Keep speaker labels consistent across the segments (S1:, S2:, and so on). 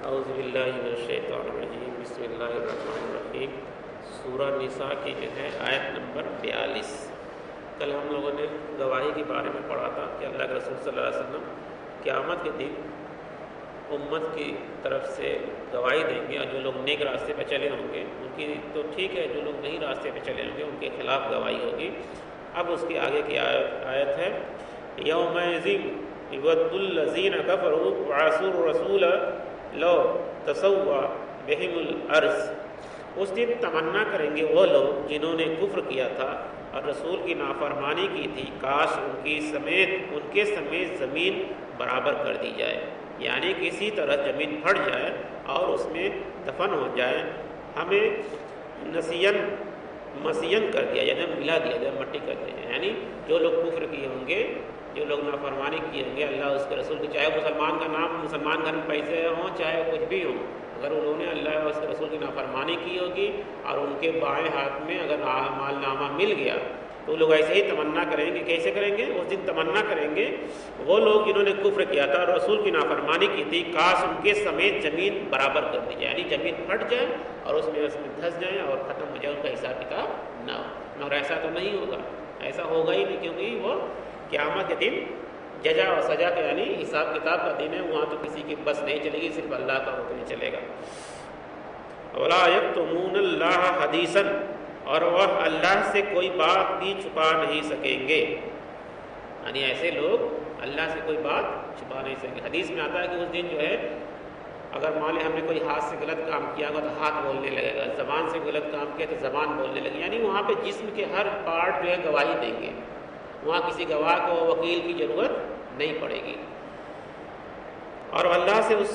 S1: اعوذ باللہ من الشیطان الرجیم، بسم اللہ الرحمن الرحیم۔ سورہ نساء کی جو ہے آیت نمبر 42۔ کل ہم لوگوں نے گواہی کے بارے میں پڑھا تھا کہ اللہ کے رسول صلی اللہ علیہ وسلم قیامت کے دن امت کی طرف سے گواہی دیں گے، اور جو لوگ نیک راستے پہ چلے ہوں گے ان کی تو ٹھیک ہے، جو لوگ نہیں راستے پہ چلے ہوں گے ان کے خلاف گواہی ہوگی۔ اب اس کے آگے کی آیت ہے یومئذ یود الذین کفروا وعصوا الرسول لو تسوی بہم الارض۔ اس دن تمنا کریں گے وہ لوگ جنہوں نے کفر کیا تھا اور رسول کی نافرمانی کی تھی، کاش ان کے سمیت زمین برابر کر دی جائے، یعنی کسی طرح زمین پھٹ جائے اور اس میں دفن ہو جائے، ہمیں مسین کر دیا یعنی ملا دیا جائے، مٹی کر دیا جائے۔ یعنی جو لوگ کفر کیے ہوں گے، جو لوگ نافرمانی کیے ہوں گے اللہ اس کے رسول کی، چاہے مسلمان کا نام مسلمان گھر میں پیسے ہوں چاہے کچھ بھی ہوں، اگر انہوں نے اللہ اور اس کے رسول کی نافرمانی کی ہوگی اور ان کے بائیں ہاتھ میں اگر مال نامہ مل گیا تو لوگ ایسے ہی تمنا کریں گے۔ کیسے کریں گے؟ اس دن تمنا کریں گے وہ لوگ جنہوں نے کفر کیا تھا اور رسول کی نافرمانی کی تھی، کاش ان کے سمیت زمین برابر کر دی جائے، یعنی زمین پھٹ جائے اور اس میں دھس جائیں اور ختم ہو جائے، ان کا حساب کتاب نہ ہو۔ مگر ایسا تو نہیں ہوگا، ایسا ہوگا ہی نہیں، کیونکہ وہ قیامت کے دن جزا اور سزا کا یعنی حساب کتاب کا دن ہے، وہاں تو کسی کی بس نہیں چلے گی، صرف اللہ کا حکم چلے گا۔ وَلَا يَكْتُمُونَ اللَّهَ حَدِيثًا، اور وہ اللہ سے کوئی بات بھی چھپا نہیں سکیں گے، یعنی ایسے لوگ اللہ سے کوئی بات چھپا نہیں سکیں گے۔ حدیث میں آتا ہے کہ اس دن جو ہے اگر مان لیں ہم نے کوئی ہاتھ سے غلط کام کیا ہوگا تو ہاتھ بولنے لگے گا، زبان سے غلط کام کیا تو زبان بولنے لگے گی، یعنی وہاں پہ جسم کے ہر پارٹ جو ہے گواہی دیں گے، وہاں کسی گواہ کو وکیل کی ضرورت نہیں پڑے گی، اور اللہ سے اس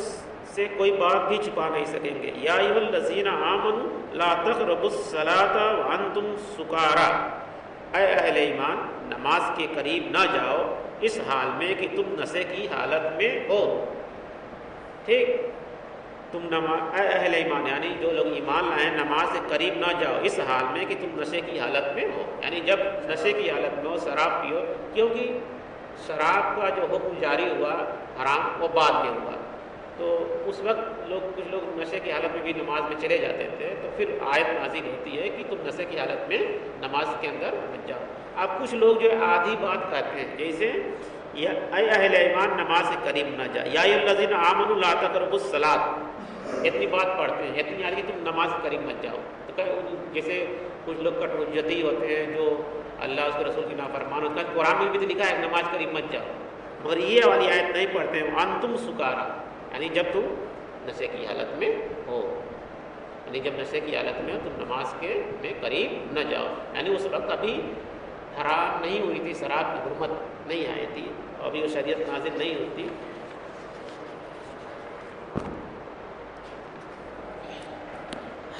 S1: سے کوئی بات بھی چھپا نہیں سکیں گے۔ یا ایھا الذین آمنوا لا تقربوا الصلاۃ وانتم سکارا، اے اہل ایمان نماز کے قریب نہ جاؤ اس حال میں کہ تم نشے کی حالت میں ہو۔ ٹھیک، اے اہل ایمان یعنی جو لوگ ایمان لائے ہیں نماز کے قریب نہ جاؤ اس حال میں کہ تم نشے کی حالت میں ہو، یعنی جب نشے کی حالت میں ہو شراب پیو، کیونکہ شراب کا جو حکم جاری ہوا حرام وہ بعد میں ہوا، تو اس وقت کچھ لوگ نشے کی حالت میں بھی نماز میں چلے جاتے تھے، تو پھر آیت نازل ہوتی ہے کہ تم نشے کی حالت میں نماز کے اندر مت جاؤ۔ اب کچھ لوگ جو آدھی بات کہتے ہیں، جیسے اے اہل ایمان نماز کے قریب نہ جائے، یا ایھا الذین آمنوا لا تقربوا الصلاۃ، اتنی بات پڑھتے ہیں، اتنی یعنی کہ تم نماز کے قریب مت جاؤ، تو جیسے کچھ لوگ کٹ حجتی ہوتے ہیں جو اللہ اس کے رسول کی نافرمان ہوتا ہے، قرآن میں بھی تو لکھا ہے نماز قریب مت جاؤ، مگر یہ والی آیت نہیں پڑھتے ہیں، وانتم سکارا، یعنی جب تم نشے کی حالت میں ہو، یعنی جب نشے کی حالت میں ہو تم نماز کے میں قریب نہ جاؤ، یعنی اس وقت ابھی حرام نہیں ہوئی تھی، شراب کی حرمت نہیں آئی تھی، اور ابھی وہ شریعت نازل نہیں ہوتی۔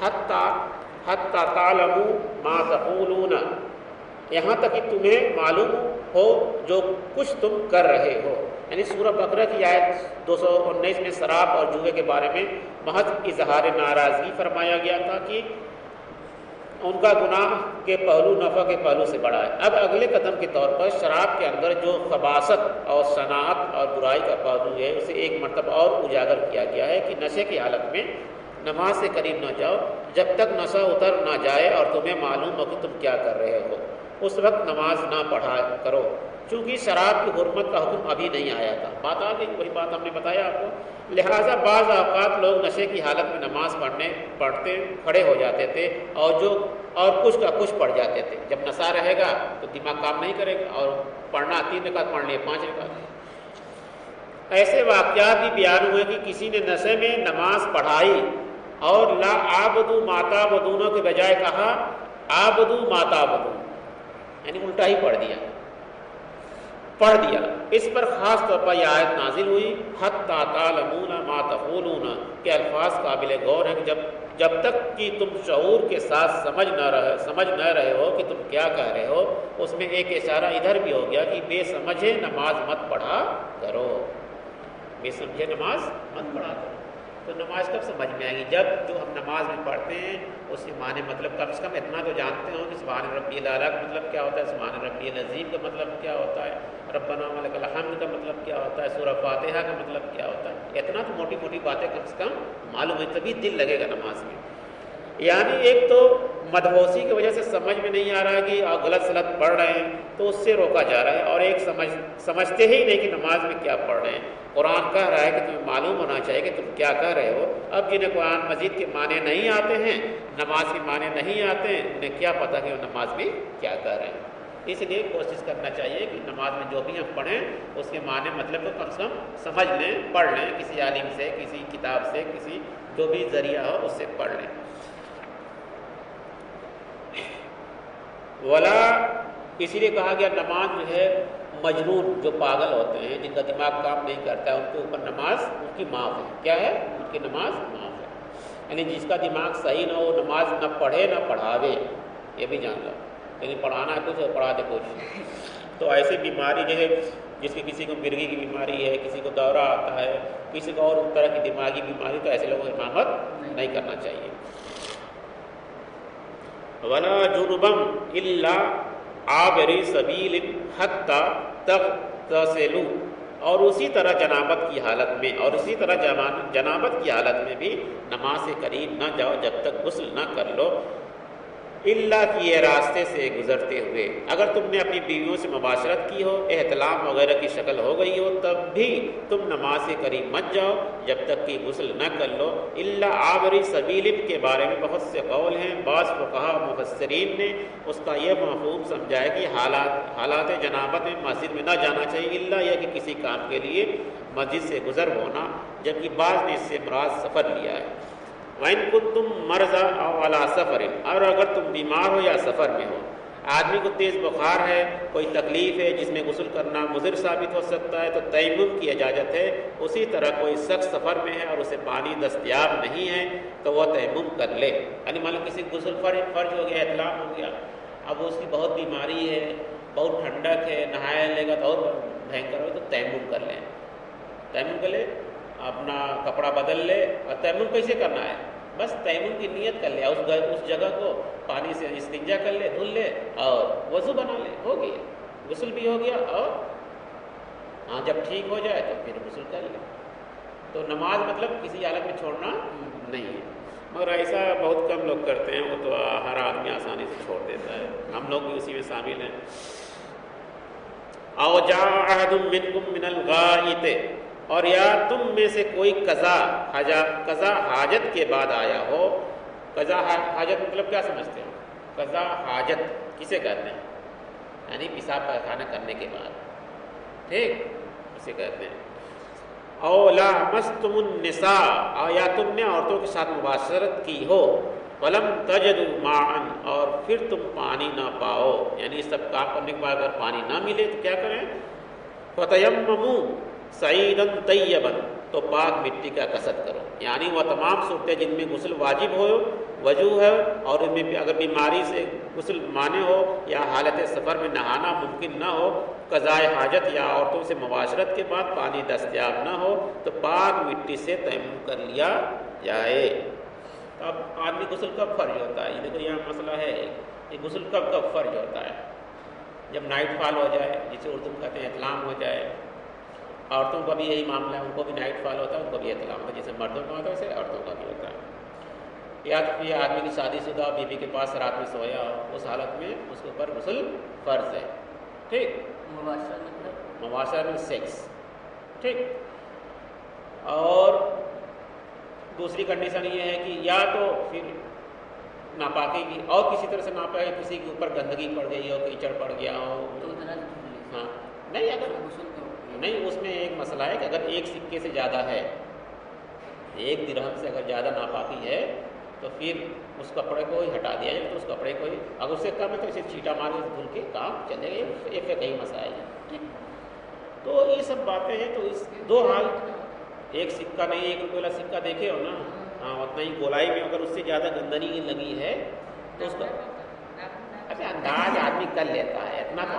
S1: حتی تعلموا ما تقولون، یہاں تک کہ تمہیں معلوم ہو جو کچھ تم کر رہے ہو، یعنی سورہ بقرہ کی آیت 219 میں شراب اور جوئے کے بارے میں محض اظہار ناراضگی فرمایا گیا تھا کہ ان کا گناہ کے پہلو نفع کے پہلو سے بڑا ہے۔ اب اگلے قدم کے طور پر شراب کے اندر جو خباثت اور صناعت اور برائی کا پہلو ہے اسے ایک مرتبہ اور اجاگر کیا گیا ہے کہ نشے کی حالت میں نماز سے قریب نہ جاؤ جب تک نشہ اتر نہ جائے اور تمہیں معلوم ہو کہ تم کیا کر رہے ہو، اس وقت نماز نہ پڑھا کرو، چونکہ شراب کی حرمت کا حکم ابھی نہیں آیا تھا۔ بات آ گئی، وہی بات ہم نے بتایا آپ کو۔ لہٰذا بعض اوقات لوگ نشے کی حالت میں نماز پڑھتے کھڑے ہو جاتے تھے اور کچھ کا کچھ پڑھ جاتے تھے، جب نشہ رہے گا تو دماغ کام نہیں کرے گا، اور پڑھنا 3 رکعت پڑھ لیے 5 رکعت۔ ایسے واقعات بھی بیان ہوئے کہ کسی نے نشے میں نماز پڑھائی اور لا عابدوا ما تعبدون کے بجائے کہا عابدوا ما تعبدون، یعنی الٹا ہی پڑھ دیا۔ اس پر خاص طور پر یہ آیت نازل ہوئی حتی تعلمون ما تقولون، کہ الفاظ قابل غور ہیں کہ جب تک کہ تم شعور کے ساتھ سمجھ نہ رہے ہو کہ تم کیا کہہ رہے ہو۔ اس میں ایک اشارہ ادھر بھی ہو گیا کہ بے سمجھے نماز مت پڑھا کرو، بے سمجھے نماز مت پڑھا کرو۔ تو نماز کب سمجھ میں آئے گی؟ جب جو ہم نماز میں پڑھتے ہیں اس کے معنی مطلب کم سے کم اتنا تو جانتے ہوں کہ سبحان ربی الاعلیٰ کا مطلب کیا ہوتا ہے، سبحان ربی العظیم کا مطلب کیا ہوتا ہے، ربنا ولک الحمد کا مطلب کیا ہوتا ہے، سورہ فاتحہ کا مطلب کیا ہوتا ہے، اتنا تو موٹی موٹی باتیں کم سے کم معلوم ہے، تبھی دل لگے گا نماز میں۔ یعنی ایک تو مدہوسی کی وجہ سے سمجھ میں نہیں آ رہا کہ آپ غلط سلط پڑھ رہے ہیں تو اس سے روکا جا رہا ہے، اور ایک سمجھتے ہی نہیں کہ نماز میں کیا پڑھ رہے ہیں۔ قرآن کہہ رہا ہے کہ تمہیں معلوم ہونا چاہیے کہ تم کیا کہہ رہے ہو۔ اب جنہیں قرآن مجید کے معنی نہیں آتے ہیں، نماز کے معنی نہیں آتے ہیں، انہیں کیا پتہ کہ وہ نماز میں کیا کہہ رہے ہیں۔ اس لیے کوشش کرنا چاہیے کہ نماز میں جو بھی ہم پڑھیں اس کے معنی مطلب کو کم سے کم سمجھ لیں، پڑھ لیں، کسی عالم سے، کسی کتاب سے، کسی جو بھی ذریعہ ہو اس سے پڑھ لیں۔ ولا اسی لیے کہا گیا نماز جو ہے مجنون جو پاگل ہوتے ہیں، جن کا دماغ کام نہیں کرتا ہے، ان کے اوپر نماز ان کی معاف ہے۔ کیا ہے؟ ان کی نماز معاف ہے۔ یعنی جس کا دماغ صحیح نہ ہو، نماز نہ پڑھے نہ پڑھاوے، یہ بھی جان لو، یعنی پڑھانا ہے کچھ اور پڑھا دے کچھ۔ تو ایسی بیماری جو ہے جس کی کسی کو مرغی کی بیماری ہے، کسی کو دورہ آتا ہے، کسی کو اور طرح کی دماغی بیماری، تو ایسے لوگوں کو امامت نہیں کرنا چاہیے۔ ولا جنبا الا عابر سبیل حتی تغتسلوا، اور اسی طرح جنابت کی حالت میں، اور اسی طرح جنابت کی حالت میں بھی نماز سے قریب نہ جاؤ جب تک غسل نہ کر لو، اللہ کی یہ راستے سے گزرتے ہوئے۔ اگر تم نے اپنی بیویوں سے مباشرت کی ہو، احتلام وغیرہ کی شکل ہو گئی ہو، تب بھی تم نماز کے قریب مت جاؤ جب تک کہ غسل نہ کر لو۔ اللہ عابری سبیل کے بارے میں بہت سے قول ہیں، بعض فقہاء مفسرین نے اس کا یہ مفہوم سمجھا ہے کہ حالات جنابت میں مسجد میں نہ جانا چاہیے، اللہ یہ کہ کسی کام کے لیے مسجد سے گزر ہونا، جبکہ بعض نے اس سے مراد سفر لیا ہے۔ وَإِن كُنتُم مَرْضَىٰ أَوْ عَلَىٰ سَفَرٍ، اور اگر تم بیمار ہو یا سفر میں ہو، آدمی کو تیز بخار ہے، کوئی تکلیف ہے جس میں غسل کرنا مضر ثابت ہو سکتا ہے، تو تیمم کی اجازت ہے۔ اسی طرح کوئی شخص سفر میں ہے اور اسے پانی دستیاب نہیں ہے تو وہ تیمم کر لے۔ یعنی مان لو کسی غسل فرض ہو گیا، احتلام ہو گیا، اب اس کی بہت بیماری ہے، بہت ٹھنڈک ہے، نہایا لے گا تو اور بھینکر ہو، تو تیمم کر لیں، تیمم کر لے، اپنا کپڑا بدل لے۔ اور تیمم کیسے کرنا ہے؟ بس تیمم کی نیت کر لے، اس جگہ کو پانی سے استنجا کر لے، دھل لے اور وضو بنا لے، ہو گیا، غسل بھی ہو گیا، اور جب ٹھیک ہو جائے تو پھر غسل کر لے۔ تو نماز مطلب کسی حالت میں چھوڑنا نہیں ہے، مگر ایسا بہت کم لوگ کرتے ہیں، وہ تو ہر آدمی آسانی سے چھوڑ دیتا ہے، ہم لوگ بھی اسی میں شامل ہیں۔ او جاء احد منکم من الغائط، اور یا تم میں سے کوئی قضا حاجت کے بعد آیا ہو۔ قضا حاجت مطلب کیا سمجھتے ہو؟ قضا حاجت کسے کہتے ہیں؟ یعنی پیشاب پاخانہ کرنے کے بعد، ٹھیک، اسے کہتے ہیں۔ او لامستم النساء، اور یا تم نے عورتوں کے ساتھ مباشرت کی ہو، ولم تجدوا ماء، اور پھر تم پانی نہ پاؤ، یعنی سب کام کرنے کے بعد اگر پانی نہ ملے تو کیا کریں؟ فتیمموا صعیدا طیبا، تو پاک مٹی کا قصد کرو۔ یعنی وہ تمام صورتیں جن میں غسل واجب ہو، وجوہ ہے، اور ان میں اگر بیماری سے غسل مانع ہو یا حالت سفر میں نہانا ممکن نہ ہو، قضاء حاجت یا عورتوں سے مباشرت کے بعد پانی دستیاب نہ ہو، تو پاک مٹی سے تیمم کر لیا جائے۔ اب آدمی غسل کب فرض ہوتا ہے؟ یہ دیکھو یہاں مسئلہ ہے، یہ غسل کب فرض ہوتا ہے؟ جب نائٹ فال ہو جائے، جسے اردو میں کہتے ہیں احتلام ہو جائے۔ عورتوں کا بھی یہی معاملہ ہے، ان کو بھی نائٹ فال ہوتا ہے، ان کو بھی احتلام ہوتا ہے، جیسے مردوں کا ہوتا ہے ویسے عورتوں کا بھی ہوتا ہے۔ یا پھر آدمی کی شادی شدہ بیوی کے پاس رات میں سویا ہو، اس حالت میں اس کے اوپر غسل فرض ہے، ٹھیک۔ مباشرت میں سیکس، ٹھیک۔ اور دوسری کنڈیشن یہ ہے کہ یا تو پھر ناپاکی کی، اور کسی طرح سے ناپاکی، کسی کے اوپر گندگی پڑ گئی ہو، کیچڑ پڑ گیا ہو، ہاں نہیں، اگر نہیں، اس میں ایک مسئلہ ہے کہ اگر ایک سکے سے زیادہ ہے، ایک درہم سے اگر زیادہ ناپاکی ہے تو پھر اس کپڑے کو ہی ہٹا دیا جائے، تو اس کپڑے کو ہی، اگر اس سے کم ہے تو اسے چھیٹا مار کے دھل کے کام چلے گئے، ایک کئی مسائل ہیں۔ تو یہ سب باتیں ہیں۔ تو اس دو حال، ایک سکہ نہیں، 1 روپے والا سکہ دیکھے ہو نا، ہاں اتنا ہی گولائی میں اگر اس سے زیادہ گندگی لگی ہے تو اس کا اچھا انداز آدمی کر لیتا ہے، اتنا تو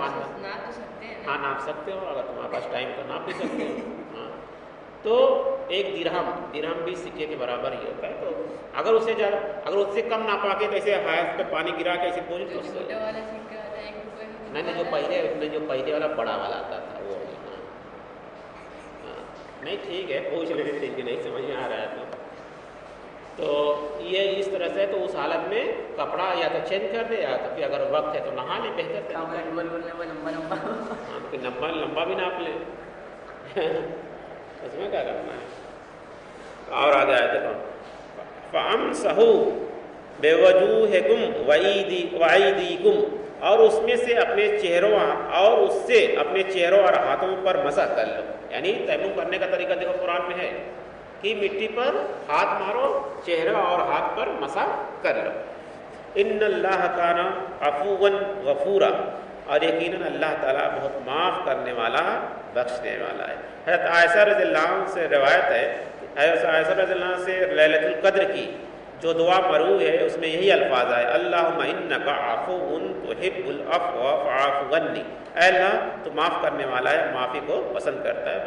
S1: ہاں ناپ سکتے ہو، اگر تمہارے پاس ٹائم تو ناپ بھی سکتے ہو۔ ہاں تو ایک درہم بھی سکے کے برابر ہی ہوتا ہے. تو اگر اس سے کم ناپا کے تو ایسے حائط پہ پانی گرا کے ایسے پوچھ تو نہیں جو پہلے والا بڑا والا آتا تھا وہ. نہیں ٹھیک ہے پوچھ لیتے تھے کہ نہیں سمجھ میں آ رہا ہے تو یہ اس طرح سے. تو اس حالت میں کپڑا یا تو چینج کر دے یا تو پھر اگر وقت ہے تو نہا لے بہتر. لمبا بھی ناپ لے اس میں کیا کرنا ہے. اور آگے آئے دیکھو فَأَمْسَحُوا بِوُجُوهِكُمْ وَأَيْدِيكُمْ اور اس میں سے اپنے چہروں اور ہاتھوں پر مسح کر لو. یعنی تیمم کرنے کا طریقہ دیکھو قرآن میں ہے کہ مٹی پر ہاتھ مارو چہرہ اور ہاتھ پر مسح کر لو. ان اللہ کان عفوا غفورا اور یقیناً اللہ تعالیٰ بہت معاف کرنے والا بخشنے والا ہے. حضرت عائشہ رضی اللہ عنہ سے روایت ہے حضرت عائشہ رضی اللہ عنہ سے لیلۃ القدر کی جو دعا مروی ہے اس میں یہی الفاظ آئے اللہم انک عفو تحب العفو فاعف عنی. اے اللہ تو معاف کرنے والا ہے معافی کو پسند کرتا ہے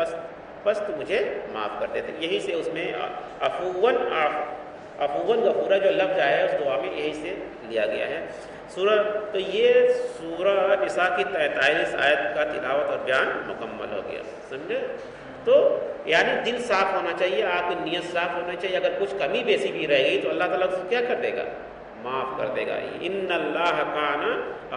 S1: بس تو مجھے معاف کر دیتے. یہی سے اس میں عفوا غفورا جو لفظ آیا ہے اس دعا میں یہی سے لیا گیا ہے. تو یہ سورہ نساء کی 43 آیت کا تلاوت اور بیان مکمل ہو گیا. سمجھے؟ تو یعنی دل صاف ہونا چاہیے, آپ کی نیت صاف ہونا چاہیے. اگر کچھ کمی بیسی بھی رہے گی تو اللہ تعالیٰ اس کو کیا کر دے گا؟ معاف کر دے گا. ان اللہ کان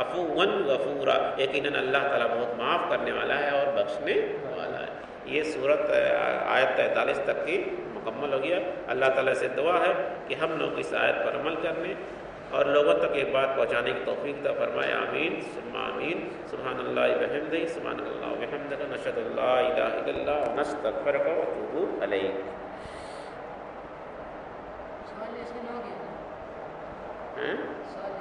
S1: عفوا غفورا یقیناً اللہ تعالیٰ بہت معاف کرنے والا ہے اور بخشنے والا ہے. یہ صورت آیت 43 تک کی مکمل ہو گیا. اللہ تعالیٰ سے دعا ہے کہ ہم لوگ اس آیت پر عمل کرنے اور لوگوں تک ایک بات پہنچانے کی توفیق عطا فرمائے. آمین ثم آمین. سبحان اللہ وبحمدہ سبحان اللہ وبحمدہ نشہد ان لا الہ الا اللہ ونستغفرک ونتوب الیک. سوال